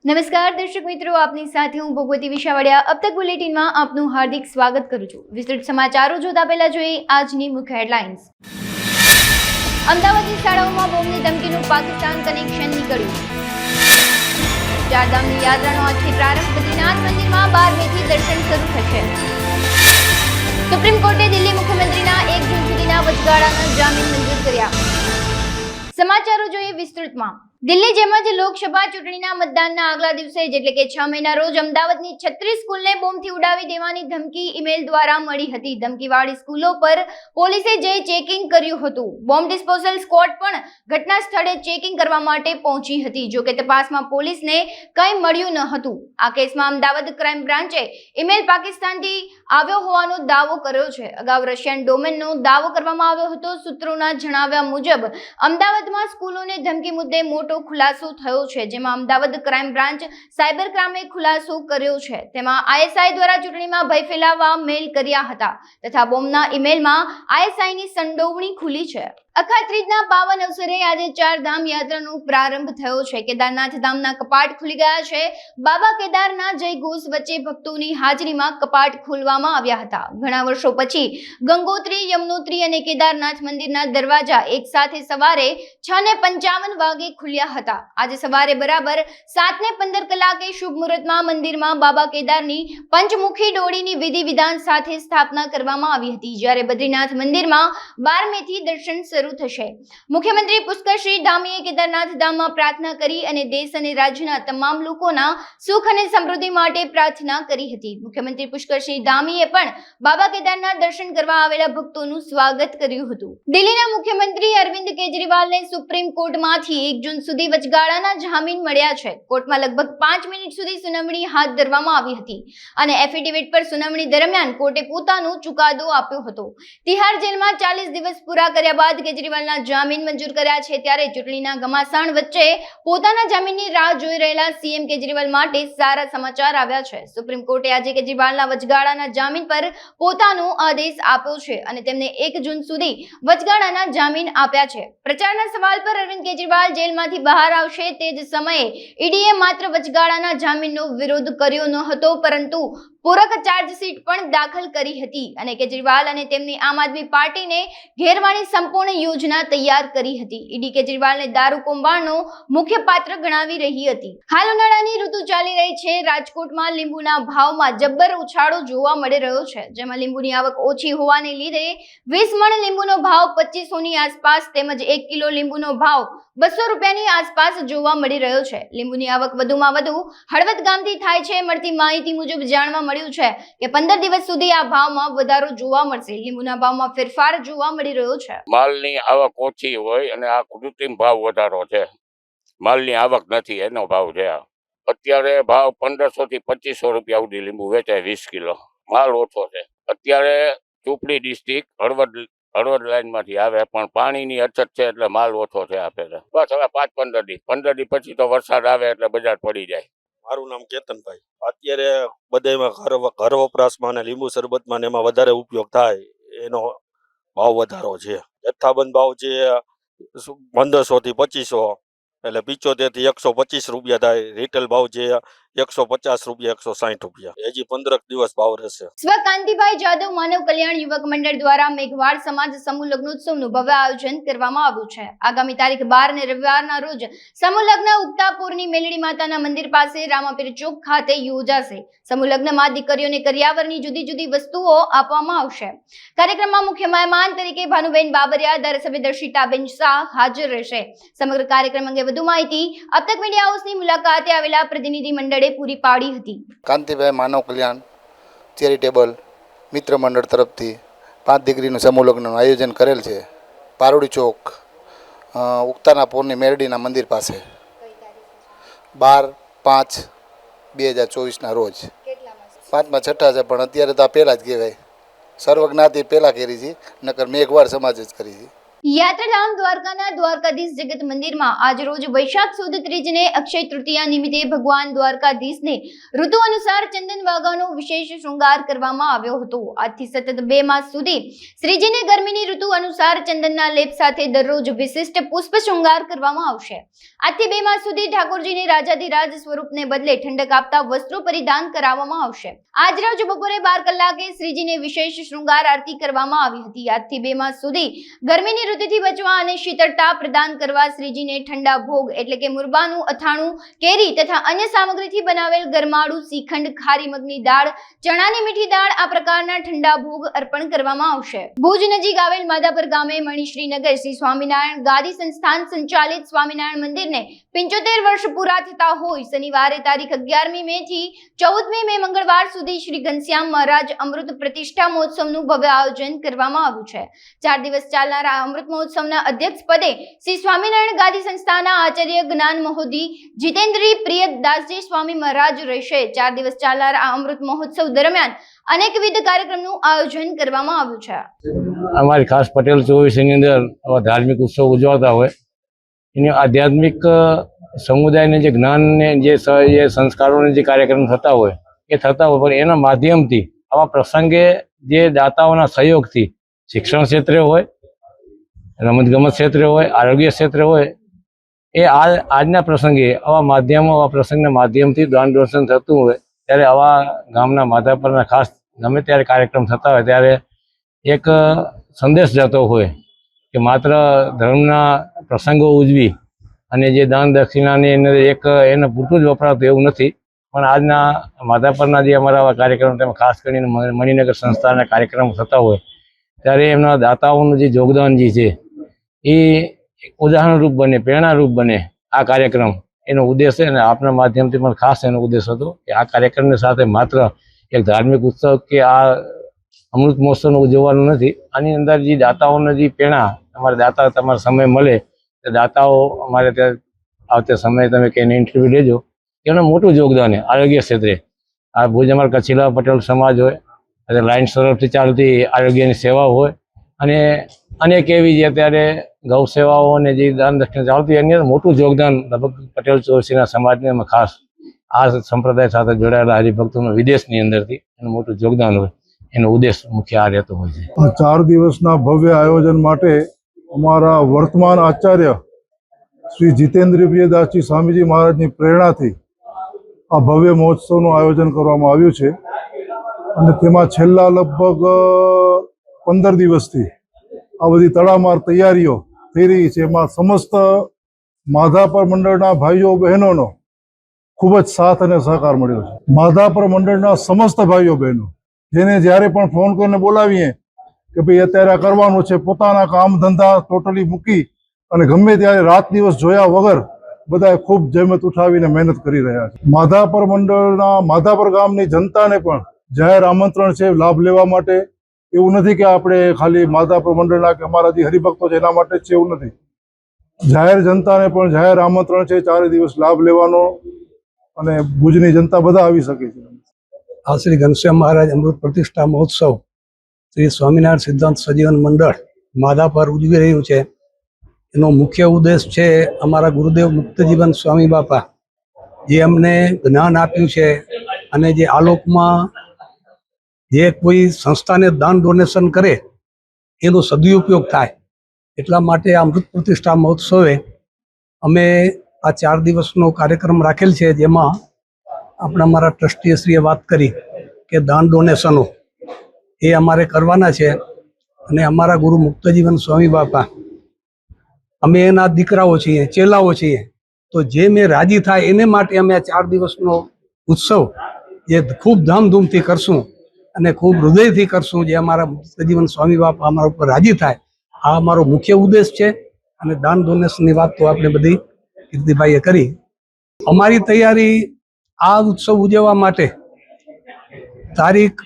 નમસ્કાર દર્શક મિત્રો, આપની સાથે હું ભગવતી વિશાવડિયા. अब तक બુલેટિનમાં આપનું હાર્દિક સ્વાગત કરું છું. વિસ્તૃત સમાચારો જોતા પહેલા જોઈએ આજની મુખ્ય હેડલાઇન્સ. અમદાવાદની શાળાઓમાં બોમ્બની ધમકીનું પાકિસ્તાન કનેક્શન નીકળ્યું. ચારધામની યાત્રાનો આજથી પ્રારંભ. બદ્રીનાથ મંદિરમાં 12 મેથી દર્શન શરૂ થશે. સુપ્રીમ કોર્ટે દિલ્હી મુખ્યમંત્રીના 1 જૂન સુધીના વચગાળાના જામીન મંજૂર કર્યા. સમાચારો જોઈએ વિસ્તૃતમાં. દિલ્હી જેમ જ લોકસભા ચૂંટણીના મતદાનના આગલા દિવસે એટલે કે 6 મેના રોજ અમદાવાદની 36 સ્કૂલને બોમ્બથી ઉડાવી દેવાની ધમકી ઈમેલ દ્વારા મળી હતી. ધમકીવાળી સ્કૂલો પર પોલીસે જઈ ચેકિંગ કર્યું હતું. બોમ્બ ડિસ્પોઝલ સ્ક્વોડ પણ ઘટના સ્થળે ચેકિંગ કરવા માટે પહોંચી હતી. જો કે તપાસમાં પોલીસને કંઈ મળ્યું ન હતું. આ કેસમાં અમદાવાદ ક્રાઇમ બ્રાન્ચે ઈમેલ પાકિસ્તાનથી આવ્યો હોવાનો દાવો કર્યો છે. અગાઉ રશિયન ડોમેનનો દાવો કરવામાં આવ્યો હતો. સૂત્રોના જણાવ્યા મુજબ અમદાવાદમાં સ્કૂલોને ધમકી મુદ્દે મોટો ખુલાસો થયો છે, જેમાં અમદાવાદ ક્રાઇમ બ્રાન્ચ સાયબર ક્રાઇમે ખુલાસો કર્યો છે. તેમાં આઈએસઆઈ દ્વારા ચૂંટણીમાં ભય ફેલાવવા મેલ કર્યા હતા તથા બોમ્બના ઈમેલમાં આઈએસઆઈની સંડોવણી ખુલી છે. અખાત્રીજના પાવન અવસરે આજે ચારધામ યાત્રાનો પ્રારંભ થયો છે. કેદારનાથ ધામના કપાટ ખુલી ગયા છે. બાબા કેદારના જય ઘોષ વચ્ચે ભક્તોની હાજરીમાં કપાટ ખોલવામાં આવ્યા હતા. ઘણા વર્ષો પછી ગંગોત્રી, યમનોત્રી અને કેદારનાથ મંદિરના દરવાજા એક સાથે સવારે 6:55 વાગે ખુલ્યા હતા. આજે સવારે બરાબર 7:15 કલાકે શુભ મુહૂર્તમાં મંદિરમાં બાબા કેદારની પંચમુખી ડોળીની વિધિ વિધાન સાથે સ્થાપના કરવામાં આવી હતી. જ્યારે બદ્રીનાથ મંદિરમાં 12 મેથી દર્શન શરૂ થશે. મુખ્યમંત્રી પુષ્કરસિંહ ધામીએ કેદારનાથ ધામમાં પ્રાર્થના કરી અને દેશ અને રાજ્યના તમામ લોકોના સુખ અને સમૃદ્ધિ માટે પ્રાર્થના કરી હતી. મુખ્યમંત્રી પુષ્કરસિંહ ધામીએ પણ બાબા કેદારના દર્શન કરવા આવેલા ભક્તોનું સ્વાગત કર્યું હતું. દિલ્હીના મુખ્યમંત્રી અરવિંદ કેજરીવાલને સુપ્રીમ કોર્ટમાંથી 1 જૂન સુધી વચગાળાના જામીન મળ્યા છે. કોર્ટમાં લગભગ 5 મિનિટ સુધી સુનાવણી હાથ ધરવામાં આવી હતી અને એફિડેવિટ પર સુનાવણી દરમિયાન કોર્ટે પોતાનો ચુકાદો આપ્યો હતો. તિહાર જેલમાં 40 દિવસ પૂરા કર્યા બાદ કેજરીવાલના જામીન મંજૂર કર્યા છે. ત્યારે ચૂંટણીના ઘમાસાણ વચ્ચે પોતાના જામીનની રાહ જોઈ રહેલા સીએમ કેજરીવાલ માટે સારા સમાચાર આવ્યા છે. સુપ્રીમ કોર્ટે આજે કેજરીવાલના વચગાળાના જામીન પર પોતાનો આદેશ આપ્યો છે અને તેમને 1 જૂન સુધી વચગાળાના જામીન આપ્યા છે. પ્રચારના સવાલ પર અરવિંદ કેજરીવાલ જેલમાંથી બહાર આવશે તે જ સમયે ઈડીએ માત્ર વચગાળાના જામીનનો વિરોધ કર્યો ન હતો, પરંતુ પૂરક ચાર્જશીટ પણ દાખલ કરી હતી અને કેજરીવાલ અને તેમની આમ આદમી પાર્ટીને ઘેરવાની સંપૂર્ણ યોજના તૈયાર કરી હતી. ઈડી કેજરીવાલને દારૂ કૌભાંડનો મુખ્ય પાત્ર ગણાવી રહી હતી. હાલ ઉનાળાની ઋતુ ચાલી રહી છે. રાજકોટમાં લીંબુના ભાવમાં જબ્બર ઉછાળો જોવા મળી રહ્યો છે, જેમાં લીંબુની આવક ઓછી હોવાને લીધે 20 મણ લીંબુનો ભાવ 2500ની આસપાસ તેમજ 1 કિલો લીંબુનો ભાવ 200 રૂપિયાની આસપાસ જોવા મળી રહ્યો છે. લીંબુની આવક વધુમાં વધુ હળવદ ગામથી થાય છે. મળતી માહિતી મુજબ જાણવા મળ્યું છે કે 15 દિવસ સુધી આ ભાવમાં વધારો જોવા મળશે. લીંબુના ભાવમાં ફેરફાર જોવા મળી રહ્યો છે. માલની આવક ઓછી હોય અને આ કૃત્રિમ ભાવ વધારો છે. માલની આવક નથી એનો ભાવ છે. અત્યારે ભાવ 1500 થી 2500 રૂપિયા સુધી લીંબુ વેચાય 20 કિલો. માલ ઓછો છે. અત્યારે ચોપડી ડિસ્ટ્રિક્ટ હળવદ લાઈનમાંથી આવે પણ પાણીની અછત છે એટલે માલ ઓછો છે. આપે છે બસ હવે 5-15 દી પછી તો વરસાદ આવે એટલે બજાર પડી જાય. મારું નામ કેતનભાઈ. અત્યારે બધામાં ઘર વપરાશમાં અને લીંબુ શરબતમાં ને એમાં વધારે ઉપયોગ થાય એનો ભાવ વધારો છે. જથ્થાબંધ ભાવ છે 1500 થી 2500 એટલે 75 થી 125 રૂપિયા થાય. રિટેલ ભાવ છે 150 રૂપિયા 160 રૂપિયા. હજી 15 દિવસ ભાવ રહેશે. સ્વકાંતિભાઈ જાદવ માનવ કલ્યાણ યુવક મંડળ દ્વારા મેઘવાડ સમાજ સમૂહ લગ્નોત્સવનું ભવ્ય આયોજન કરવામાં આવ્યું છે. આગામી તારીખ 12 ને રવિવારના રોજ સમૂહ લગ્ન ઉગતાપુરની મેલડી માતાના મંદિર પાસે રામાપીર ચોક ખાતે યોજાશે. સમૂહ લગ્નમાં દીકરીઓને કરિયાવરની જુદી જુદી વસ્તુઓ આપવામાં આવશે. કાર્યક્રમમાં મુખ્ય મહેમાન તરીકે ભાનુબેન બાબરિયા, ધારાસભ્ય દર્શિતાબેન શાહ હાજર રહેશે. સમગ્ર કાર્યક્રમ અંગે વધુ માહિતી अब तक મીડિયા હાઉસની મુલાકાતે આવેલા પ્રતિનિધિ મંડળે પૂરી પાડી હતી. કાંતિભાઈ માનવ કલ્યાણ ચેરિટેબલ મિત્ર મંડળ તરફથી 5 દીકરીનું સમૂહ લગ્નનું આયોજન કરેલ છે. પારોડી ચોક ઉગતાના પૂરની મેરડીના મંદિર પાસે 12/5/2024ના રોજ. 5માં છઠ્ઠા છે પણ અત્યારે તો આ પહેલાં જ કહેવાય. સર્વજ્ઞાતિ પહેલાં કરી છે, નકર મેઘવાડ સમાજ જ કરી છે. યાત્રાધામ દ્વારકાના દ્વારકાધીશ જગત મંદિરમાં આજરોજ વૈશાખ સુદ ત્રીજને અક્ષય તૃતીયા નિમિત્તે ભગવાન દ્વારકાધીશને ઋતુ અનુસાર ચંદન વાઘાનો વિશેષ શૃંગાર કરવામાં આવ્યો હતો. આજથી સતત 2 માસ સુધી શ્રીજીને ગરમીની ઋતુ અનુસાર ચંદનના લેપ સાથે દરરોજ વિશિષ્ટ પુષ્પ શૃંગાર કરવામાં આવશે. આજથી 2 માસ સુધી ઠાકોરજીને રાજાધિરાજ સ્વરૂપને બદલે ઠંડક આપતા વસ્ત્રો પરિધાન કરાવવામાં આવશે. આજરોજ બપોરે 12 કલાકે શ્રીજીને વિશેષ શૃંગાર આરતી કરવામાં આવી હતી. આજથી 2 માસ સુધી ગરમીની ઋતુથી બચવા અને શીતળતા પ્રદાન કરવા શ્રીજીને ઠંડા ભોગ એટલે કે મુરબાનું અથાણું, કેરી તથા અન્ય સામગ્રીથી બનાવેલ ગરમાળું, શ્રીખંડ, ખારી મગની દાળ, ચણાની મીઠી દાળ આ પ્રકારના ઠંડા ભોગ અર્પણ કરવામાં આવશે. ભુજ નજીક આવેલ માધાપર ગામે મણિશ્રીનગર શ્રી સ્વામિનારાયણ ગાદી સંસ્થાન સંચાલિત સ્વામિનારાયણ મંદિરને 75 વર્ષ પૂરા થતા હોય શનિવારે તારીખ 11મી મે થી 14મી મે મંગળવાર સુધી શ્રી ઘનશ્યામ મહારાજ અમૃત પ્રતિષ્ઠા મહોત્સવનું ભવ્ય આયોજન કરવામાં આવ્યું છે. 4 દિવસ ચાલનારા અમૃત મહોત્સવના અધ્યક્ષ પદે શ્રી સ્વામિનારાયણ ગાદી સંસ્થાના આચાર્ય જ્ઞાન મહોદી જીતેન્દ્રી પ્રિયદાસજી સ્વામી મહારાજ રહેશે. 4 દિવસ ચાલનાર આ અમૃત મહોત્સવ દરમિયાન અનેકવિધ કાર્યક્રમનું આયોજન કરવામાં આવ્યું છે. અમારી ખાસ પટેલ 24ની અંદર આવા ધાર્મિક ઉત્સવ ઉજવાતા હોય એની આધ્યાત્મિક સમુદાયને જે જ્ઞાનને જે સંસ્કારોને જે કાર્યક્રમ થતા હોય એ થતા હોય, પણ એના માધ્યમથી આવા પ્રસંગે જે દાતાઓના સહયોગથી શિક્ષણ ક્ષેત્રે હોય, રમતગમત ક્ષેત્રે હોય, આરોગ્ય ક્ષેત્રે હોય, એ આજના પ્રસંગે આવા પ્રસંગના માધ્યમથી દાન ડોનેશન થતું હોય ત્યારે આવા ગામના માધાપરના ખાસ ગમે ત્યારે કાર્યક્રમ થતા હોય ત્યારે એક સંદેશ જતો હોય કે માત્ર ધર્મના પ્રસંગો ઉજવી અને જે દાન દક્ષિણાની અંદર એને પૂરતું જ વપરાતું એવું નથી, પણ આજના માધાપરના જે અમારા આવા કાર્યક્રમ તેમાં ખાસ કરીને મણિનગર સંસ્થાના કાર્યક્રમો થતા હોય ત્યારે એમના દાતાઓનું જે યોગદાન જે છે એ ઉદાહરણરૂપ બને, પ્રેરણારૂપ બને. આ કાર્યક્રમ એનો ઉદ્દેશ છે અને આપના માધ્યમથી પણ ખાસ એનો ઉદ્દેશ હતો કે આ કાર્યક્રમની સાથે માત્ર એક ધાર્મિક ઉત્સવ કે આ અમૃત મહોત્સવનો ઉજવવાનું નથી, આની અંદર જે દાતાઓને જે પ્રેરણા, અમારા દાતા તમારો સમય મળે તો દાતાઓ અમારે ત્યાં આવતે સમયે તમે કહીને ઇન્ટરવ્યૂ લેજો, એનું મોટું યોગદાન છે આરોગ્ય ક્ષેત્રે. આ ભુજ અમારા કચ્છીલા પટેલ સમાજ હોય અને લાયન્સ તરફથી ચાલતી આરોગ્યની સેવાઓ હોય અને અનેક એવી જે અત્યારે ગૌ સેવાઓ અને જે દાન દક્ષિણા ચાલતી એની અંદર મોટું યોગદાન લગભગ પટેલ 24ના સમાજને એમાં ખાસ આ સંપ્રદાય સાથે જોડાયેલા હરિભક્તોનું વિદેશની અંદરથી એનું મોટું યોગદાન હોય, એનો ઉદ્દેશ મુખ્ય આ રહેતો હોય છે. 4 દિવસના ભવ્ય આયોજન માટે અમારા વર્તમાન આચાર્ય શ્રી જીતેન્દ્ર પ્રિયદાસજી સ્વામીજી મહારાજની પ્રેરણાથી આ ભવ્ય મહોત્સવનું આયોજન કરવામાં આવ્યું છે અને તેમાં છેલ્લા લગભગ 15 દિવસથી આ બધી તડામાર તૈયારીઓ થઈ રહી છે. એમાં સમસ્ત માધાપર મંડળના ભાઈઓ બહેનોનો ખૂબ જ સાથ અને સહકાર મળ્યો છે. માધાપર મંડળના સમસ્ત ભાઈઓ બહેનો જેને જ્યારે પણ ફોન કરીને બોલાવીએ કે ભાઈ અત્યારે આ કરવાનું છે, પોતાના કામ ધંધા ટોટલી મૂકી અને ગમે ત્યારે રાત દિવસ જોયા વગર બધા ખૂબ જહેમત ઉઠાવીને મહેનત કરી રહ્યા છે. માધાપર મંડળના માધાપર ગામની જનતાને પણ જાહેર આમંત્રણ છે લાભ લેવા માટે. એવું નથી કે આપણે ખાલી માધાપર મંડળના કે અમારા જે હરિભક્તો છે એના માટે જ છે, એવું નથી. જાહેર જનતાને પણ જાહેર આમંત્રણ છે 4 દિવસ લાભ લેવાનો અને ભુજની જનતા બધા આવી શકે છે. આ શ્રી ઘનશ્યામ મહારાજ અમૃત પ્રતિષ્ઠા મહોત્સવ શ્રી સ્વામિનારાયણ સિદ્ધાંત સજીવન મંડળ માધાપર ઉજવી રહ્યું છે. એનો મુખ્ય ઉદ્દેશ છે અમારા ગુરુદેવ મુક્તજીવન સ્વામી બાપા જે અમને જ્ઞાન આપ્યું છે અને જે આલોકમાં જે કોઈ સંસ્થાને દાન ડોનેશન કરે એનો સદુપયોગ થાય એટલા માટે આ અમૃત પ્રતિષ્ઠા મહોત્સવે અમે આ 4 દિવસનો કાર્યક્રમ રાખેલ છે, જેમાં આપણા અમારા ટ્રસ્ટીશ્રીએ વાત કરી કે દાન ડોનેશનો એ અમારે કરવાના છે અને અમારા ગુરુ મુક્તજીવન સ્વામી બાપા અમે એના દીકરાઓ છીએ, ચેલાઓ છીએ, તો જે મેં રાજી થાય એને માટે અમે આ 4 દિવસનો ઉત્સવ જે ખૂબ ધામધૂમથી કરશું અને ખૂબ હૃદયથી કરશું, જે અમારા મુક્તજીવન સ્વામી બાપા અમારા ઉપર રાજી થાય, આ અમારો મુખ્ય ઉદ્દેશ છે. અને દાન ડોનેશનની વાત તો આપણે બધી કીર્તિભાઈએ કરી. અમારી તૈયારી આ ઉત્સવ ઉજવવા માટે તારીખ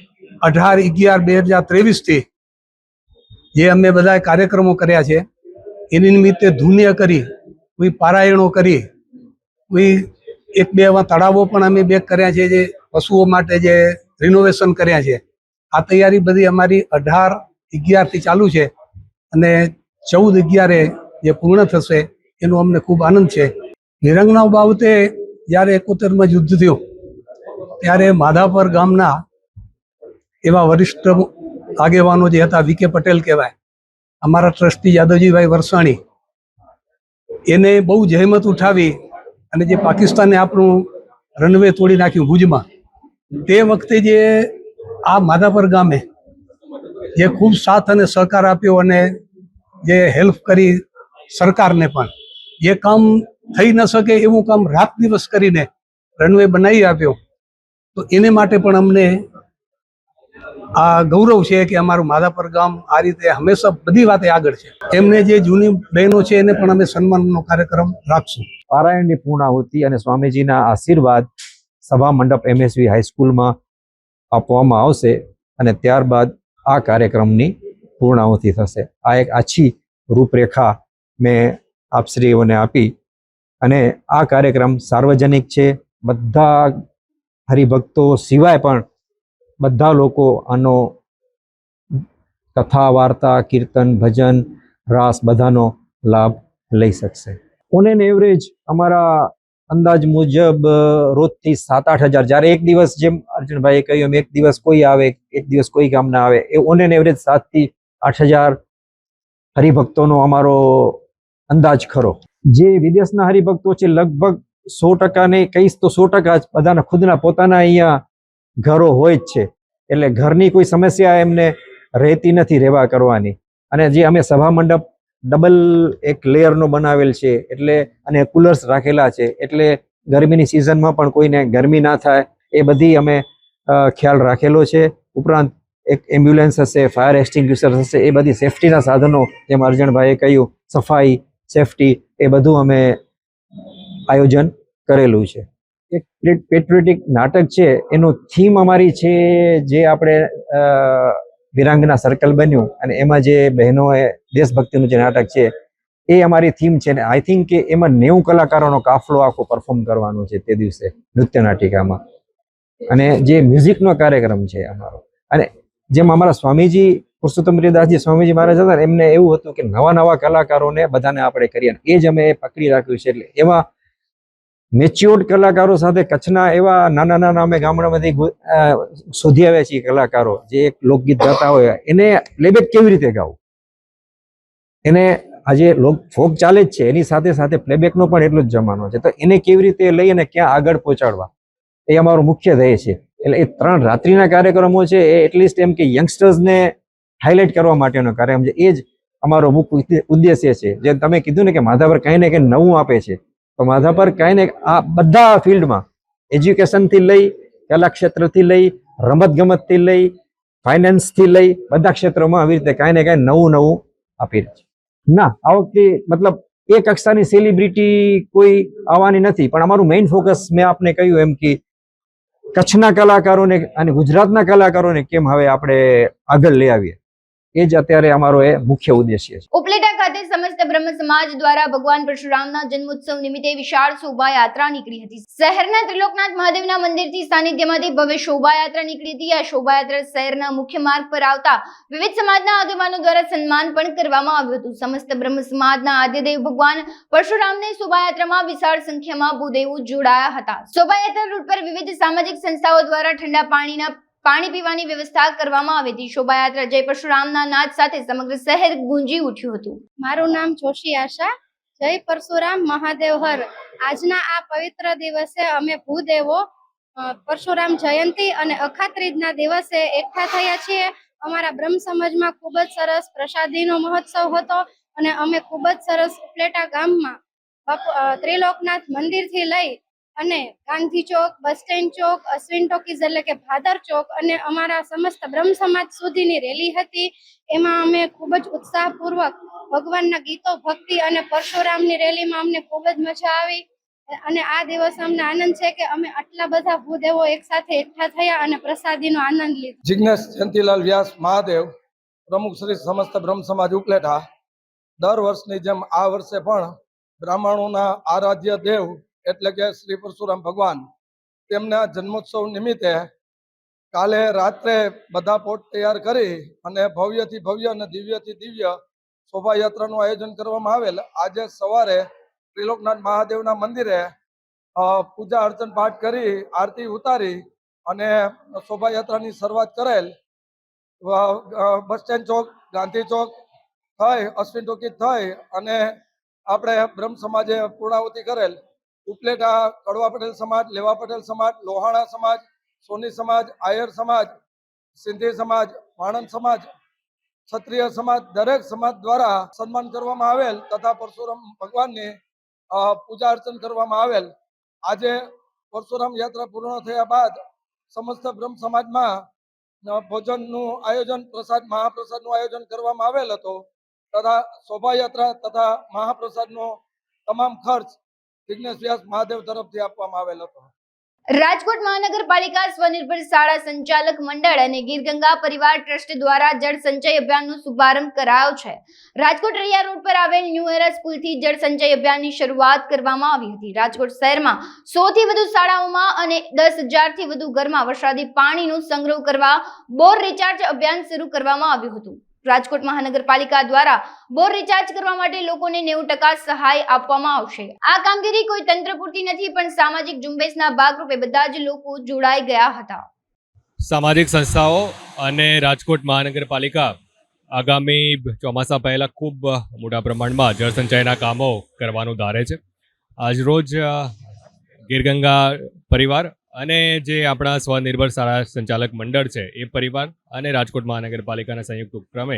18/11/2023થી જે અમે બધા કાર્યક્રમો કર્યા છે એની નિમિત્તે ધૂન્ય કરી, કોઈ પારાયણો કરી, કોઈ 1-2 તળાવો પણ અમે 2 કર્યા છે, જે પશુઓ માટે જે રિનોવેશન કર્યા છે. આ તૈયારી બધી અમારી 18/11થી ચાલુ છે અને 14/11 જે પૂર્ણ થશે એનો અમને ખૂબ આનંદ છે. વીરાંગનાઓ બાબતે જ્યારે 71માં યુદ્ધ થયું ત્યારે માધાપર ગામના એવા વરિષ્ઠ આગેવાનો જે હતા, વી.કે. પટેલ કહેવાય, અમારા ટ્રસ્ટી યાદવજીભાઈ વરસાણી, એને બહુ જહેમત ઉઠાવી અને જે પાકિસ્તાને આપણું રનવે તોડી નાખ્યું ભુજમાં, તે વખતે જે આ માધાપર ગામે જે ખૂબ સાથ અને સહકાર આપ્યો અને જે હેલ્પ કરી સરકારને પણ, જે કામ થઈ ન શકે એવું કામ રાત દિવસ કરીને રનવે બનાવી આપ્યો, તો એને માટે પણ અમને આ ગૌરવ છે કે અમારું માધાપર ગામ આ રીતે હંમેશા બધી વાતે આગળ છે. એમને જે જૂની બહેનો છે એને પણ અમે સન્માનનો કાર્યક્રમ રાખશું. પારાયણની પૂર્ણાહુતિ અને સ્વામીજીના આશીર્વાદ સભા મંડપ MSV હાઈસ્કૂલમાં આપવામાં આવશે અને ત્યારબાદ આ કાર્યક્રમની પૂર્ણાહુતિ થશે. આ એક આછી રૂપરેખા મેં આપશ્રીઓને આપી અને આ કાર્યક્રમ સાર્વજનિક છે. બધા હરિભક્તો સિવાય પણ બધા લોકો આનો કથા, વાર્તા, કીર્તન, ભજન, રાસ બધાનો લાભ લઈ શકશે. ઓન એન એવરેજ અમારા અંદાજ મુજબ રોજથી 7-8 હજાર, જ્યારે એક દિવસ, જેમ અર્જુનભાઈએ કહ્યું, એક દિવસ કોઈ આવે, એક દિવસ કોઈ ગામ ના આવે, એ ઓન એન એવરેજ 7 થી 8 હજાર હરિભક્તોનો અમારો અંદાજ ખરો. જે વિદેશના હરિભક્તો છે લગભગ 100% ને કહીશ તો 100% જ બધાના ખુદના પોતાના અહીંયા ઘરો હોય જ છે, એટલે ઘરની કોઈ સમસ્યા એમને રહેતી નથી રહેવા કરવાની. અને જે અમે સભા મંડપ ડબલ એક લેયરનો બનાવેલ છે, એટલે અને કુલર્સ રાખેલા છે, એટલે ગરમીની સિઝનમાં પણ કોઈને ગરમી ના થાય એ બધી અમે ખ્યાલ રાખેલો છે. ઉપરાંત એક એમ્બ્યુલન્સ હશે, ફાયર એક્સટિંગ્યુશર હશે, એ બધી સેફટીના સાધનો, જેમ અર્જણભાઈએ કહ્યું, સફાઈ, સેફટી, એ બધું અમે આયોજન કરેલું છે. એક પેટ્રિયોટિક નાટક છે, એનું થીમ અમારી છે જે આપણે વિરાંગના સર્કલ બન્યું અને એમાં જે બહેનોએ દેશભક્તિનું જે નાટક છે એ અમારી થીમ છે ને આઈ થિંક કે એમાં 90 કલાકારોનો કાફલો આખો પરફોર્મ કરવાનો છે તે દિવસે નૃત્ય નાટિકામાં. અને જે મ્યુઝિકનો કાર્યક્રમ છે અમારો, અને જેમ અમારા સ્વામીજી પુરુષોત્તમપ્રિયદાસજી સ્વામીજી મહારાજ હતા, એમને એવું હતું કે નવા કલાકારોને બધાને આપણે કરીએ, એ જ અમે પકડી રાખ્યું છે. એટલે એવા મેચ્યોર્ડ કલાકારો સાથે કચ્છના એવા નાના અમે ગામડામાંથી શોધી આવ્યા છીએ કલાકારો, જે એક લોકગીત ગાતા હોય એને પ્લેબેક કેવી રીતે ગાવું, એને આજે ફોક ચાલે જ છે, એની સાથે સાથે પ્લેબેકનો પણ એટલો જ જમાનો છે, તો એને કેવી રીતે લઈ અને ક્યાં આગળ પહોંચાડવા, એ અમારો મુખ્ય ધ્યેય છે. એટલે એ 3 રાત્રિના કાર્યક્રમો છે એ એટલીસ્ટ એમ કે યંગસ્ટર્સને હાઇલાઇટ કરવા માટેનો કાર્યક્રમ છે, એ જ અમારો મુખ્ય ઉદ્દેશ્ય છે. જે તમે કીધું ને કે માધાપર કંઈ ને કંઈ નવું આપે છે, તો માધાપર કાંઈ ને આ બધા ફિલ્ડમાં, એજ્યુકેશનથી લઈ, કલા ક્ષેત્રથી લઈ, રમતગમતથી લઈ, ફાઇનાન્સથી લઈ, બધા ક્ષેત્રોમાં આવી રીતે કાંઈ ને કાંઈ નવું આપી રહ્યું છે. ના, આ વખતે મતલબ એ કક્ષાની સેલિબ્રિટી કોઈ આવવાની નથી, પણ અમારું મેઇન ફોકસ મેં આપને કહ્યું એમ કે કચ્છના કલાકારોને અને ગુજરાતના કલાકારોને કેમ હવે આપણે આગળ લઈ આવીએ, એ જ અત્યારે અમારો એ મુખ્ય ઉદ્દેશ્ય છે. ઉપલેટા ખાતે સમસ્ત બ્રહ્મ સમાજ દ્વારા ભગવાન પરશુરામના જન્મોત્સવ નિમિત્તે વિશાળ શોભાયાત્રા નીકળી હતી. શહેરના ત્રિલોકનાથ મહાદેવના મંદિરથી સાનિધ્યમાંથી ભવ્ય શોભાયાત્રા નીકળી હતી. આ શોભાયાત્રા શહેરના મુખ્ય માર્ગ પર આવતા વિવિધ સમાજના આગેવાનો દ્વારા સન્માન પણ કરવામાં આવ્યું હતું. સમસ્ત બ્રહ્મ સમાજના આદ્યદેવ ભગવાન પરશુરામને શોભાયાત્રામાં વિશાળ સંખ્યામાં ભૂદેવો જોડાયા હતા. શોભાયાત્રા રૂટ પર વિવિધ સામાજિક સંસ્થાઓ દ્વારા ઠંડા પાણી પીવાની વ્યવસ્થા કરવામાં આવી હતી. શોભાયાત્રા જય પરશુરામના નાદ સાથે સમગ્ર શહેર ગુંજી ઉઠ્યું હતું. મારું નામ જોશી આશા. જય પરશુરામ મહાદેવ હર. આજના આ પવિત્ર દિવસે અમે ભૂદેવો પરશુરામ જયંતી અને અખાત્રીજના દિવસે એકઠા થયા છીએ. અમારા બ્રહ્મ સમાજમાં ખૂબ જ સરસ પ્રસાદીનો મહોત્સવ હતો અને અમે ખૂબ જ સરસ ઉપલેટા ગામમાં ત્રિલોકનાથ મંદિરથી લઈ અને ગાંધી ચોક, બસ સ્ટેન્ડ ચોક, અશ્વિન ટોકીઝ એટલે કે ભાદર ચોક અને અમારા સમસ્ત બ્રહ્મ સમાજ સુધીની રેલી હતી. એમાં અમે ખૂબ જ ઉત્સાહપૂર્વક ભગવાનના ગીતો, ભક્તિ અને પરશુરામની રેલીમાં અમને ખૂબ જ મજા આવી અને આ દિવસ અમને આનંદ છે કે અમે આટલા બધા ભૂદેવો એકસાથે એકઠા થયા અને પ્રસાદીનો આનંદ લીધો. જિજ્ઞેશ જયંતીલાલ વ્યાસ મહાદેવ, પ્રમુખ શ્રી સમસ્ત બ્રહ્મ સમાજ ઉપલેટા. દર વર્ષની જેમ આ વર્ષે પણ બ્રાહ્મણોના આરાધ્ય દેવ એટલે કે શ્રી પરશુરામ ભગવાન, તેમના જન્મોત્સવ નિમિત્તે કાલે રાત્રે બધા પોટ તૈયાર કરી અને ભવ્યથી ભવ્ય અને દિવ્યથી દિવ્ય શોભાયાત્રાનું આયોજન કરવામાં આવેલ. આજે સવારે ત્રિલોકનાથ મહાદેવના મંદિરે પૂજા અર્ચન પાઠ કરી આરતી ઉતારી અને શોભાયાત્રાની શરૂઆત કરેલ. બસ સ્ટેન્ડ ચોક, ગાંધી ચોક થઈ, અશ્વિન ટોકી થઈ અને આપણે બ્રહ્મ સમાજે પૂર્ણાહુતિ કરેલ. ઉપલેટા કડવા પટેલ સમાજ, લેવા પટેલ સમાજ, લોહાણા સમાજ, સોની સમાજ, આયર સમાજ, સિંધી સમાજ, વાણંદ સમાજ, ક્ષત્રિય સમાજ, દરેક સમાજ દ્વારા સન્માન કરવામાં આવેલ તથા પરશુરામ ભગવાનની પૂજા અર્ચન કરવામાં આવેલ. આજે પરશુરામ યાત્રા પૂર્ણ થયા બાદ સમસ્ત બ્રહ્મ સમાજમાં ભોજનનું આયોજન, મહાપ્રસાદનું આયોજન કરવામાં આવેલ હતું તથા શોભાયાત્રા તથા મહાપ્રસાદનો તમામ ખર્ચ વિઘ્નેશ વ્યાસ મહાદેવ તરફથી આપવામાં આવેલ હતો. રાજકોટ મહાનગરપાલિકા સ્વનિર્ભર શાળા સંચાલક મંડળ અને ગીરગંગા પરિવાર ટ્રસ્ટ દ્વારા જળ સંચય અભિયાનનો શુભારંભ કરાયો છે. રાજકોટ રૈયા રોડ પર આવેલ ન્યૂ એરા સ્કૂલથી જળ સંચય અભિયાનની શરૂઆત કરવામાં આવી હતી. રાજકોટ શહેરમાં 100 થી વધુ શાળાઓમાં અને 10,000 થી વધુ ઘરમાં વરસાદી પાણીનો સંગ્રહ કરવા બોર રિચાર્જ અભિયાન શરૂ કરવામાં આવ્યું હતું. રાજકોટ મહાનગરપાલિકા દ્વારા બોર રિચાર્જ કરવા માટે લોકોને 90% સહાય આપવામાં આવશે. આ કામગીરી કોઈ તંત્ર પૂરતી નથી, પણ સામાજિક ઝુંબેશના ભાગરૂપે બધા જ લોકો જોડાઈ ગયા હતા. સામાજિક સંસ્થાઓ અને રાજકોટ મહાનગરપાલિકા આગામી ચોમાસા પહેલા ખૂબ મોટા પ્રમાણમાં જળ સંચયના કામો કરવાનું ધારે છે. આજરોજ ગીરગંગા પરિવાર અને જે આપણા સ્વનિર્ભર શાળા સંચાલક મંડળ છે એ પરિવાર અને રાજકોટ મહાનગરપાલિકાના સંયુક્ત ઉપક્રમે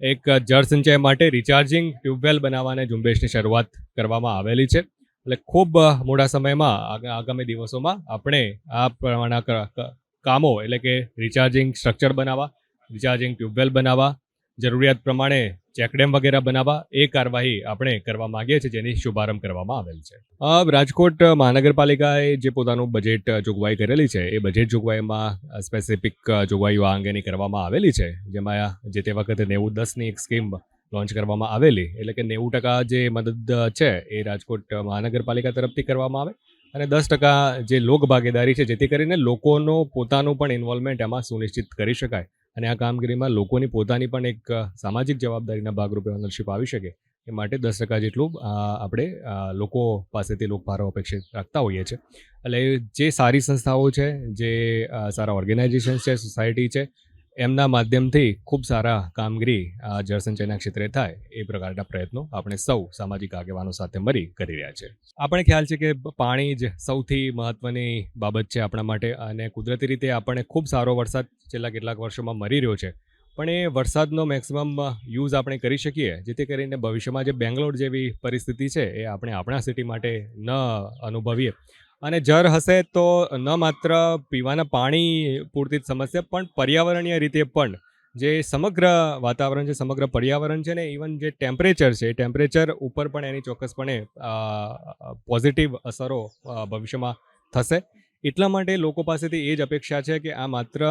એક જળ સંચય માટે રિચાર્જિંગ ટ્યુબવેલ બનાવવાના ઝુંબેશની શરૂઆત કરવામાં આવેલી છે. એટલે ખૂબ મોટા સમયમાં આગામી દિવસોમાં આપણે આ પ્રમાણના કામો એટલે કે રિચાર્જિંગ સ્ટ્રક્ચર બનાવવા, રિચાર્જિંગ ટ્યુબવેલ બનાવવા, જરૂરિયાત પ્રમાણે ચેકડેમ વગેરે બનાવવા એ કાર્યવાહી આપણે કરવા માંગીએ છીએ, જેની શુભારંભ કરવામાં આવેલ છે. રાજકોટ મહાનગરપાલિકાએ જે પોતાનું બજેટ જોગવાઈ કરેલી છે એ બજેટ જોગવાઈમાં સ્પેસિફિક જોગવાઈઓ આ અંગેની કરવામાં આવેલી છે, જેમાં જે તે વખતે 90-10ની એક સ્કીમ લોન્ચ કરવામાં આવેલી. એટલે કે 90% જે મદદ છે એ રાજકોટ મહાનગરપાલિકા તરફથી કરવામાં આવે અને 10% જે લોક ભાગીદારી છે, જેથી કરીને લોકોનો પોતાનું પણ ઇન્વોલ્વમેન્ટ એમાં સુનિશ્ચિત કરી શકાય અને આ કામગીરીમાં લોકોની પોતાની પણ એક સામાજિક જવાબદારીના ભાગરૂપે ઓનરશિપ આવી શકે એ માટે 10% જેટલું આપણે લોકો પાસેથી લોકભારો અપેક્ષિત રાખતા હોઈએ છીએ. એટલે જે સારી સંસ્થાઓ છે, જે સારા ઓર્ગેનાઇઝેશન્સ છે, સોસાયટી છે, એમના માધ્યમથી ખૂબ સારા કામગીરી જળસંચયના ક્ષેત્રે થાય એ પ્રકારના પ્રયત્નો આપણે સૌ સામાજિક આગેવાનો સાથે મળી કરી રહ્યા છે. આપણે ખ્યાલ છે કે પાણી જ સૌથી મહત્ત્વની બાબત છે આપણા માટે અને કુદરતી રીતે આપણને ખૂબ સારો વરસાદ છેલ્લા કેટલાક વર્ષોમાં મળી રહ્યો છે, પણ એ વરસાદનો મેક્સિમમ યુઝ આપણે કરી શકીએ, જેથી કરીને ભવિષ્યમાં જે બેંગ્લોર જેવી પરિસ્થિતિ છે એ આપણે આપણા સિટી માટે ન અનુભવીએ. અને જળ હશે તો ન માત્ર પીવાના પાણી પૂરતી જ સમસ્યા, પણ પર્યાવરણીય રીતે પણ જે સમગ્ર વાતાવરણ છે, સમગ્ર પર્યાવરણ છે ને ઇવન જે ટેમ્પરેચર છે એ ટેમ્પરેચર ઉપર પણ એની ચોક્કસપણે પોઝિટિવ અસરો ભવિષ્યમાં થશે. એટલા માટે લોકો પાસેથી એ જ અપેક્ષા છે કે આ માત્ર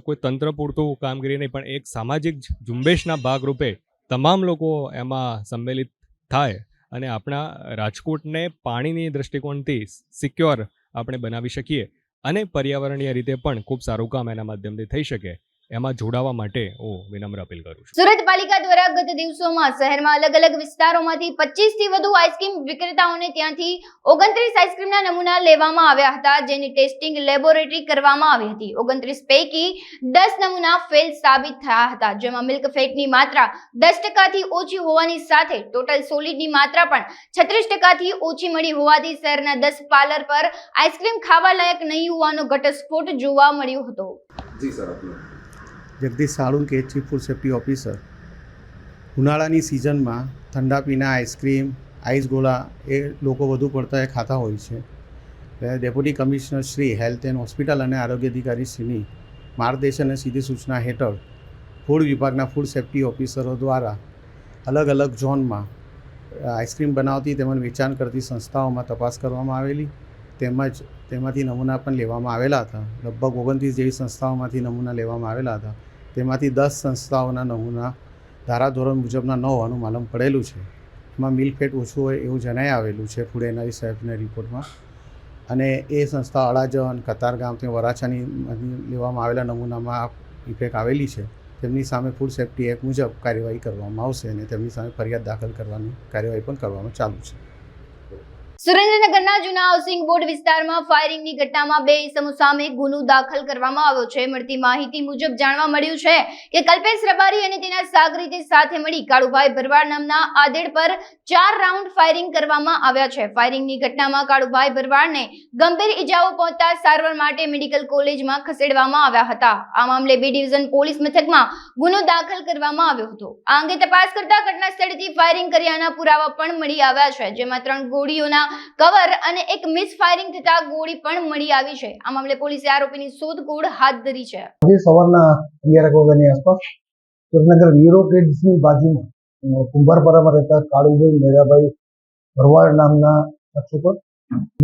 કોઈ તંત્ર પૂરતું કામગીરી નહીં, પણ એક સામાજિક ઝુંબેશના ભાગરૂપે તમામ લોકો એમાં સંમેલિત થાય અને આપણા રાજકોટને પાણીની દૃષ્ટિકોણથી સિક્યોર આપણે બનાવી શકીએ અને પર્યાવરણીય રીતે પણ ખૂબ સારું કામ એના માધ્યમથી થઈ શકે, એમાં જોડાવા માટે હું વિનમ્ર અપીલ કરું છું. સુરત પાલિકા દ્વારા ગત દિવસોમાં શહેરમાં અલગ અલગ વિસ્તારોમાંથી 25 થી વધુ આઈસ્ક્રીમ વિક્રેતાઓને ત્યાંથી 29 આઈસ્ક્રીમના નમૂના લેવામાં આવ્યા હતા, જેની ટેસ્ટિંગ લેબોરેટરી કરવામાં આવી હતી. 29 પૈકી 10 નમૂના ફેલ સાબિત થયા હતા, જેમાં મિલ્ક ફેટની માત્રા 10% થી ઓછી હોવાની સાથે ટોટલ સોલિડની માત્રા પણ 36% થી ઓછી મળી હોવાથી શહેરના 10 પાર્લર પર આઈસ્ક્રીમ ખાવા લાયક નહીં હોવાનો ઘટસ્ફોટ જોવા મળ્યો હતો. જી sir, Jagdish Salunke, chief food safety officer. ઉનાળાની સિઝનમાં ઠંડા પીણા, આઈસ્ક્રીમ, આઈસ ગોળા એ લોકો વધુ પડતા એ ખાતા હોય છે. Deputy commissioner Shri health and hospital અને આરોગ્ય અધિકારી શ્રીની માર્ગદર્શન અને સીધી સૂચના હેઠળ ફૂડ વિભાગના ફૂડ સેફ્ટી ઓફિસરો દ્વારા અલગ અલગ ઝોનમાં આઈસ્ક્રીમ બનાવતી તેમજ વેચાણ કરતી સંસ્થાઓમાં તપાસ કરવામાં આવેલી, તેમજ તેમાંથી નમૂના પણ લેવામાં આવેલા હતા. લગભગ 29 જેવી સંસ્થાઓમાંથી નમૂના લેવામાં આવેલા હતા. તેમાંથી 10 સંસ્થાઓના નમૂના ધારાધોરણ મુજબના ન હોવાનું માલુમ પડેલું છે. એમાં મિલ્ક ફેટ ઓછું હોય એવું જણાઈ આવેલું છે ફૂડ એનઆરઈ સાહેબના રિપોર્ટમાં. અને એ સંસ્થા અડાજણ, કતારગામ, તે વરાછાની લેવામાં આવેલા નમૂનામાં ઇફેક્ટ આવેલી છે. તેમની સામે ફૂડ સેફ્ટી એક્ટ મુજબ કાર્યવાહી કરવામાં આવશે અને તેમની સામે ફરિયાદ દાખલ કરવાની કાર્યવાહી પણ કરવામાં ચાલુ છે. સુરેન્દ્રનગરના જૂના હાઉસિંગ બોર્ડ વિસ્તારમાં ફાયરિંગની ઘટનામાં 2 ઇસમો સામે ગુનો દાખલ કરવામાં આવ્યો છે. મળતી માહિતી મુજબ જાણવા મળ્યું છે કે કલ્પેશ રબારી અને તેના સાગરીતે સાથે મળી કાળુભાઈ ભરવાડ નામના આદેડ પર 4 રાઉન્ડ ફાયરિંગ કરવામાં આવ્યા છે. ફાયરિંગની ઘટનામાં કાળુભાઈ ભરવાડને ગંભીર ઈજાઓ પહોંચતા સારવાર માટે મેડિકલ કોલેજમાં ખસેડવામાં આવ્યા હતા. આ મામલે B ડિવિઝન પોલીસ મથકમાં ગુનો દાખલ કરવામાં આવ્યો હતો. આ અંગે તપાસ કરતા ઘટના સ્થળેથી ફાયરિંગ કર્યાના પુરાવા પણ મળી આવ્યા છે, જેમાં 3 ગોળીઓના કવર અને એક મિસ ફાયરિંગ થતા ગોળી પણ મળી આવી છે. આ મામલે પોલીસે આરોપીની શોધખોળ હાથ ધરી છે. આજે સવારના 11 વાગ્યાની આસપાસ સુરેન્દ્રનગર બ્યુરોક્રેટ્સની બાજુમાં કુંભારપરામાં રહેતા કાળુભાઈ મેરાભાઈ ભરવાડ નામના શખ્સ ઉપર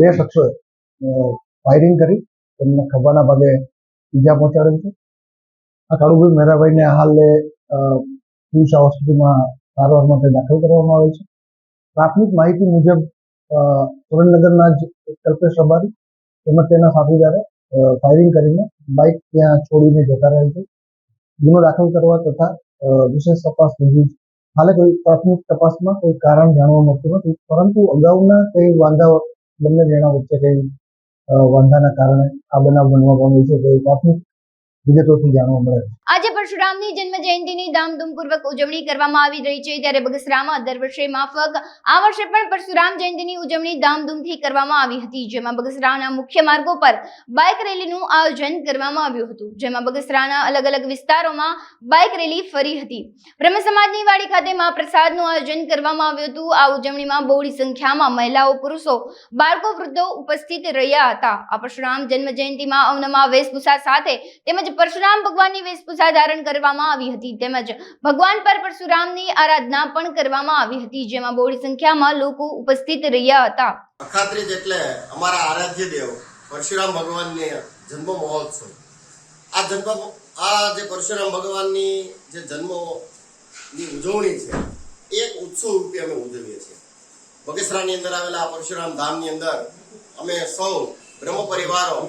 2 શખ્સોએ ફાયરિંગ કરી તેમને ખભાના ભાગે ઈજા પહોંચાડેલ છે. આ કાળુભાઈ મેરાભાઈને હાલ કિમ્સ હોસ્પિટલમાં સારવાર માટે દાખલ કરવામાં આવેલ છે. પ્રાથમિક માહિતી મુજબ સુરેન્દ્રનગરના જ કલ્પેશ રબારી તેમજ તેના સાથીદારે ફાયરિંગ કરીને બાઇક ત્યાં છોડીને જતા રહે છે. ગુનો દાખલ કરવા તથા વિશેષ તપાસ લીધી છે. હાલે કોઈ પ્રાથમિક તપાસમાં કોઈ કારણ જાણવા મળતું નથી, પરંતુ અગાઉના કઈ વાંધા બંને જણા વચ્ચે કઈ વાંધાના કારણે આ બનાવ બનવા પામ્યો છે તે પ્રાથમિક વિગતોથી જાણવા મળે છે. આજે પરશુરામની જન્મ જયંતિની ધામધૂમપૂર્વક ઉજવણી કરવામાં આવી રહી છે, ત્યારે બગસરામાં દર વર્ષે માફક આ વર્ષે પણ પરશુરામ જયંતિની ઉજવણી ધામધૂમથી કરવામાં આવી હતી, જેમાં બગસરાના મુખ્ય માર્ગો પર બાઇક રેલીનું આયોજન કરવામાં આવ્યું હતું, જેમાં બગસરાના અલગ અલગ વિસ્તારોમાં બાઇક રેલી ફરી હતી. બ્રહ્મ સમાજની વાડી ખાતે મહાપ્રસાદનું આયોજન કરવામાં આવ્યું હતું. આ ઉજવણીમાં બહોળી સંખ્યામાં મહિલાઓ, પુરુષો, બાળકો, વૃદ્ધો ઉપસ્થિત રહ્યા હતા. આ પરશુરામ જન્મ જયંતિમાં અવનવા વેશભૂષા સાથે તેમજ પરશુરામ ભગવાનની વેશભૂષા ધારણ કરવામાં આવી હતી, તેમજ ભગવાન પર પરશુરામની આરાધના પણ કરવામાં આવી હતી, જેમાં બહોળી સંખ્યામાં લોકો ઉપસ્થિત રહ્યા હતા. અખાત્રીજ એટલે અમારા આરાધ્ય દેવ પરશુરામ ભગવાનની જન્મ મહોત્સવ. આ જે પરશુરામ ભગવાનની જે જન્મની ઉજવણી છે એક ઉત્સવ રૂપે અમે ઉજવીએ છીએ. બગસરાની અંદર આવેલા પરશુરામ ધામની અંદર અમે સૌ બ્રહ્મ પરિવારો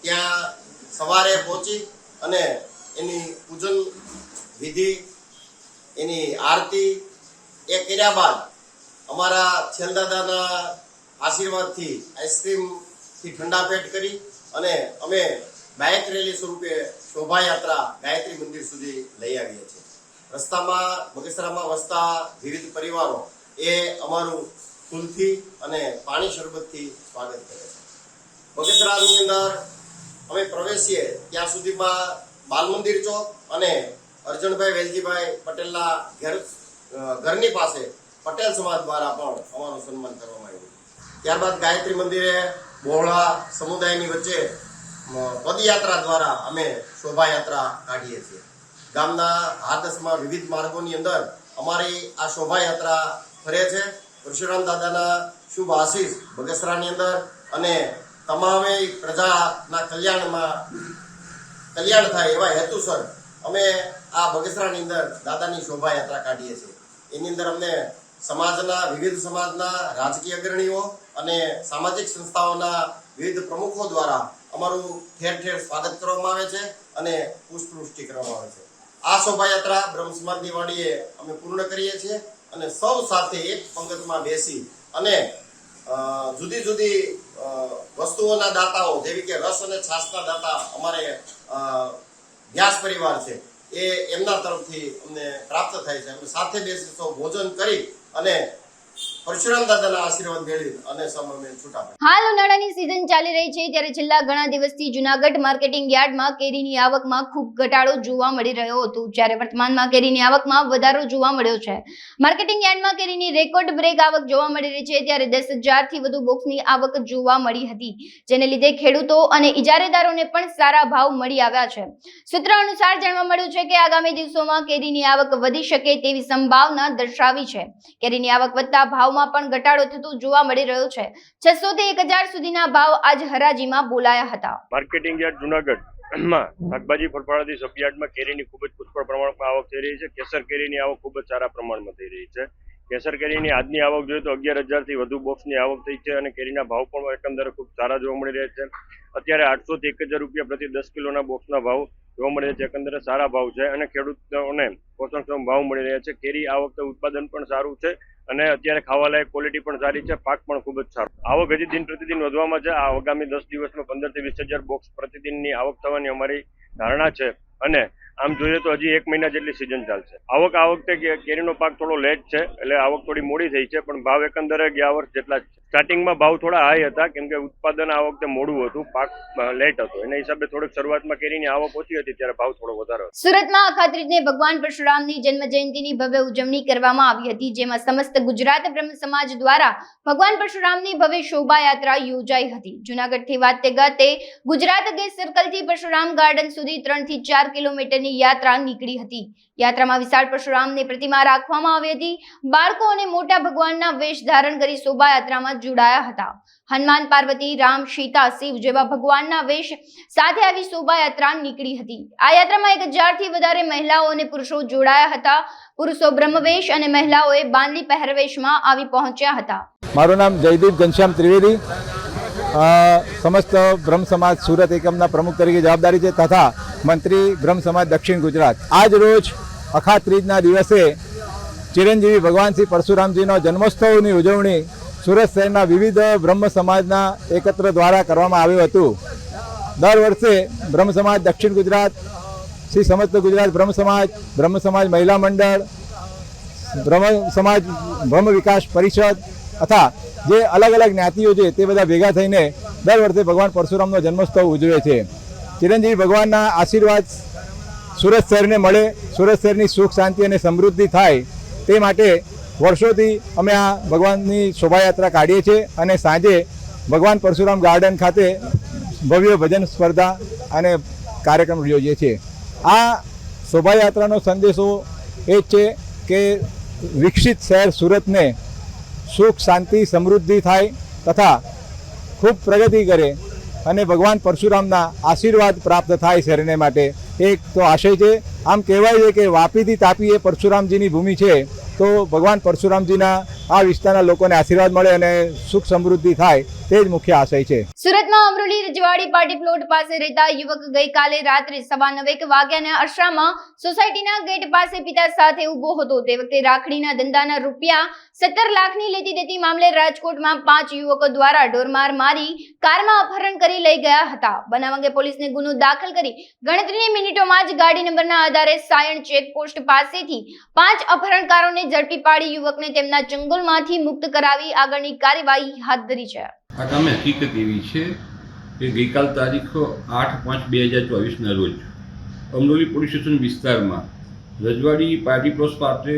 ત્યાં સવારે પહોંચી અને એની પૂજન વિધિ, એની આરતી એ કર્યા બાદ અમારા છેલદાદાના આશીર્વાદથી આઈસ્ક્રીમથી ઠંડા પેટ કરી અને અમે બાઇક રેલી સ્વરૂપે શોભાયાત્રા ગાયત્રી મંદિર સુધી લઈ આવીએ છીએ. રસ્તામાં બગસરામાં વસતા વિવિધ પરિવારો એ અમારું ફૂલથી અને પાણી શરબતથી સ્વાગત કરે છે. બગસરાની અંદર અમે પ્રવેશીએ ત્યાં સુધીમાં બાલ મંદિર ચોક અને અર્જણભાઈ વેલજીભાઈ પટેલના ઘરની પાસે પટેલ સમાજ દ્વારા પણ અમારું સન્માન કરવામાં આવ્યું. ત્યારબાદ ગાયત્રી મંદિરે બહોળા સમુદાયની વચ્ચે પદયાત્રા દ્વારા અમે શોભાયાત્રા કાઢીએ છીએ. ગામના હાથસમાં વિવિધ માર્ગોની અંદર અમારી આ શોભાયાત્રા ફરે છે. પરશુરામ દાદાના શુભ આશીષ બગસરાની અંદર અને તમામે પ્રજાના કલ્યાણ થાય એવા હેતુસર અમે આ બગસરાની અંદર દાદાની શોભાયાત્રા કાઢીએ છીએ. એની અંદર અમને વિવિધ સમાજના રાજકીય અગ્રણીઓ અને સામાજિક સંસ્થાઓના વિવિધ પ્રમુખો દ્વારા અમારું ઠેર ઠેર સ્વાગત કરવામાં આવે છે અને પુષ્પવૃષ્ટિ કરવામાં આવે છે. આ શોભાયાત્રા બ્રહ્મ સમાજની વાડીએ અમે પૂર્ણ કરીએ છીએ અને સૌ સાથે એક પંગતમાં બેસી અને જુદી જુદી વસ્તુઓના દાતાઓ જેવી કે રસ અને છાસના દાતા અમારે વ્યાસ પરિવાર છે એ એમના તરફથી અમને પ્રાપ્ત થાય છે. અમે સાથે બેસી સૌ ભોજન કરી અને પરશુરામ દાદાના આશીર્વાદ મેળવી અને સમય છૂટા પડે. હાલ ઉનાળાની સીઝન ચાલી રહી છે, ત્યારે છેલ્લા ઘણા દિવસથી જૂનાગઢ માર્કેટિંગ યાર્ડમાં કેરીની આવકમાં ખૂબ ઘટાડો જોવા મળી રહ્યો હતો, જ્યારે વર્તમાનમાં કેરીની આવકમાં વધારો જોવા મળ્યો છે. માર્કેટિંગ યાર્ડમાં કેરીની રેકોર્ડ બ્રેક આવક જોવા મળી રહી છે, ત્યારે 10,000થી વધુ બોક્સની આવક જોવા મળી હતી, જેને લીધે ખેડૂતો અને ઇજારેદારોને પણ સારા ભાવ મળી આવ્યા છે. સૂત્રો અનુસાર જાણવા મળ્યું છે કે આગામી દિવસોમાં કેરીની આવક વધી શકે તેવી સંભાવના દર્શાવી છે. કેરીની આવક વધતા ભાવમાં પણ ઘટાડો થતો જોવા મળી રહ્યો છે. 600 થી 1000 સુધીના ભાવ આજ હરાજીમાં બોલાયા હતા. માર્કેટિંગ યાર્ડ જૂનાગઢમાં શાકભાજી ફળફળાદી સબયાર્ડમાં કેરીની ખૂબ જ પુષ્કળ પ્રમાણમાં આવક થઈ રહી છે. કેસર કેરીની આવક ખૂબ જ સારા પ્રમાણમાં થઈ રહી છે. કેસર કેરીની આજની આવક જોઈએ તો 11,000થી વધુ બોક્સની આવક થઈ છે અને કેરીના ભાવ પણ એકંદરે ખૂબ સારા જોવા મળી રહ્યા છે. અત્યારે 800 થી 1,000 રૂપિયા પ્રતિ 10 કિલોના બોક્સના ભાવ જોવા મળી રહ્યા છે. એકંદરે સારા ભાવ છે અને ખેડૂતોને પોષણક્ષમ ભાવ મળી રહ્યા છે. કેરી આ વખતે ઉત્પાદન પણ સારું છે અને અત્યારે ખાવાલાયક ક્વોલિટી પણ સારી છે. પાક પણ ખૂબ જ સારો. આવક હજી દિન પ્રતિદિન વધવામાં છે. આ આગામી 10 દિવસમાં 15 થી 20,000 બોક્સ પ્રતિદિનની આવક થવાની અમારી ધારણા છે અને આમ જોઈએ તો હજી 1 મહિના જેટલી સિઝન ચાલશે. આવક આ વખતે કેરીનો પાક થોડો લેટ છે એટલે આવક થોડી મોડી થઈ છે, પણ ભાવ એકંદરે ગયા વર્ષ જેટલા જ છે. સ્ટાર્ટિંગમાં ભાવ થોડા હાઈ હતા કેમ કે ઉત્પાદન આ વખતે મોડું હતું, પાક લેટ હતો, એના હિસાબે થોડીક શરૂઆતમાં કેરીની આવક ઓછી હતી, ત્યારે ભાવ થોડો વધારે હતો. સુરતમાં અખાત્રીજને ભગવાન પરશુરામની જન્મ જયંતિની ભવ્ય ઉજવણી કરવામાં આવી હતી, જેમાં સમસ્ત ગુજરાત બ્રહ્મ સમાજ દ્વારા ભગવાન પરશુરામની ભવ્ય શોભાયાત્રા યોજાઈ હતી. જૂનાગઢથી વાતે ગાતે ગુજરાત ગેસ સર્કલથી પરશુરામ ગાર્ડન સુધી 3 થી 4 કિલોમીટરની યાત્રા નીકળી હતી. યાત્રામાં વિશાળ પરશુરામની પ્રતિમા રાખવામાં આવી હતી. બાળકો અને મોટા ભગવાનના વેશ ધારણ કરી શોભાયાત્રામાં જોડાયા હતા. હનુમાન, પાર્વતી, રામ, સીતા, શિવ જેવા ભગવાનના વેશ સાથે આવી શોભાયાત્રા નીકળી હતી. આ યાત્રામાં 1000 થી વધારે મહિલાઓ અને પુરુષો જોડાયા હતા. પુરુષો બ્રહ્મવેશ અને મહિલાઓએ બાંધલી પહેરવેશમાં આવી પહોંચ્યા હતા. મારું નામ જયદીપ ઘનશ્યામ ત્રિવેદી, સમસ્ત બ્રહ્મ સમાજ સુરત એકમના પ્રમુખ તરીકે જવાબદારી છે તથા મંત્રી બ્રહ્મ સમાજ દક્ષિણ ગુજરાત. આજ રોજ અખાત્રીજના દિવસે ચિરંજીવી ભગવાન શ્રી પરશુરામજીનો જન્મોત્સવની ઉજવણી સુરત શહેરના વિવિધ બ્રહ્મ સમાજના એકત્ર દ્વારા કરવામાં આવ્યું હતું. દર વર્ષે બ્રહ્મ સમાજ દક્ષિણ ગુજરાત, શ્રી સમસ્ત ગુજરાત બ્રહ્મ સમાજ મહિલા મંડળ, બ્રહ્મ વિકાસ પરિષદ તથા જે અલગ અલગ જ્ઞાતિઓ છે તે બધા ભેગા થઈને દર વર્ષે ભગવાન પરશુરામનો જન્મોત્સવ ઉજવે છે. ચિરંજીવી ભગવાનના આશીર્વાદ સુરત શહેરને મળે, સુરત શહેરની સુખ, શાંતિ અને સમૃદ્ધિ થાય તે માટે વર્ષોથી અમે આ ભગવાનની શોભાયાત્રા કાઢીએ છીએ અને સાંજે ભગવાન પરશુરામ ગાર્ડન ખાતે ભવ્ય ભજન સ્પર્ધા અને કાર્યક્રમ યોજીએ છીએ. આ શોભાયાત્રાનો સંદેશો એ જ છે કે વિકસિત શહેર સુરતને સુખ, શાંતિ, સમૃદ્ધિ થાય તથા ખૂબ પ્રગતિ કરે અને ભગવાન પરશુરામના આશીર્વાદ પ્રાપ્ત થાય શહેરને માટે એક તો આશય છે. આમ કહેવાય છે કે વાપીથી તાપી એ પરશુરામજીની ભૂમિ છે, તો ભગવાન પરશુરામજીના આ વિસ્તારના લોકોને આશીર્વાદ મળે અને સુખ સમૃદ્ધિ થાય તે જ મુખ્ય આશય છે. સુરતમાં અમરોલી રજવાડી પાર્ટી પ્લોટ પાસે રહેતા યુવક ગઈકાલે રાત્રે 9:15 વાગ્યાના અરસામાં સોસાયટીના ગેટ પાસે પિતા સાથે ઊભો હતો. તે વખતે રાખડીના ધંધાના રૂપિયા 17 લાખની લેતી દેતી મામલે રાજકોટમાં 5 યુવકો દ્વારા ઢોરમાર મારી કારમાં અપહરણ કરી લઈ ગયા હતા. બનાવ અંગે પોલીસને ગુનો દાખલ કરી ગણતરીની મિનિટોમાં જ ગાડી નંબરના આધારે સાયણ ચેકપોસ્ટ પાસેથી 5 અપહરણકારોને ઝડપી પાડી યુવકને તેમના ચંગુલમાંથી મુક્ત કરાવી આગળની કાર્યવાહી હાથ ધરી છે. આ કામે હકીકત એવી છે કે ગઈકાલ તારીખ 8/5/2024ના રોજ અમરોલી પોલીસ સ્ટેશન વિસ્તારમાં રજવાડી પાર્ટી પ્લોટ પાસે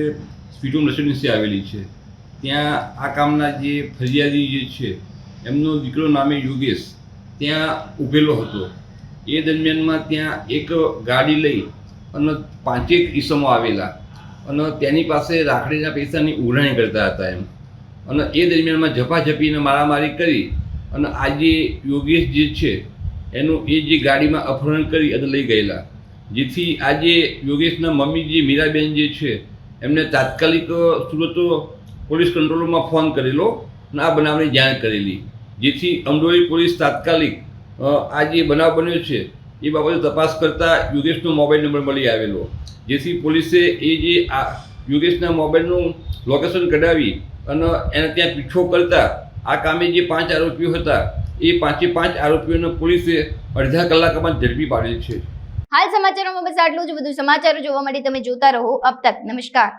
સ્પીડ હોમ રેસિડેન્સી આવેલી છે. ત્યાં આ કામના જે ફરિયાદી જે છે એમનો દીકરો નામે યોગેશ ત્યાં ઊભેલો હતો. એ દરમિયાનમાં ત્યાં એક ગાડી લઈ અને 5 ઈસમો આવેલા અને તેની પાસે રાખડીના પૈસાની ઉઘરાણી કરતા હતા એમ. અને એ દરમિયાનમાં ઝપાઝપીને મારામારી કરી અને આ જે યોગેશ જે છે એનું એ જે ગાડીમાં અપહરણ કરી અને લઈ ગયેલા, જેથી આજે યોગેશના મમ્મી જે મીરાબેન જે છે એમને તાત્કાલિક સુરત પોલીસ કંટ્રોલમાં ફોન કરેલો અને આ બનાવની જાણ કરેલી, જેથી અમરોલી પોલીસ તાત્કાલિક આ જે બનાવ બન્યો છે એ બાબતે તપાસ કરતા યોગેશનો મોબાઈલ નંબર મળી આવેલો, જેથી પોલીસે એ જે આ યોગેશના મોબાઈલનું લોકેશન કઢાવી અને એને ત્યાં પીછો કરતા આ કામે જે 5 આરોપીઓ હતા એ 5 આરોપીઓને પોલીસે અડધા કલાકમાં ઝડપી પાડેલ છે. હાલ સમાચારોમાં બસ આટલું જ. વધુ સમાચારો જોવા માટે તમે જોતા રહો અબ તક. નમસ્કાર.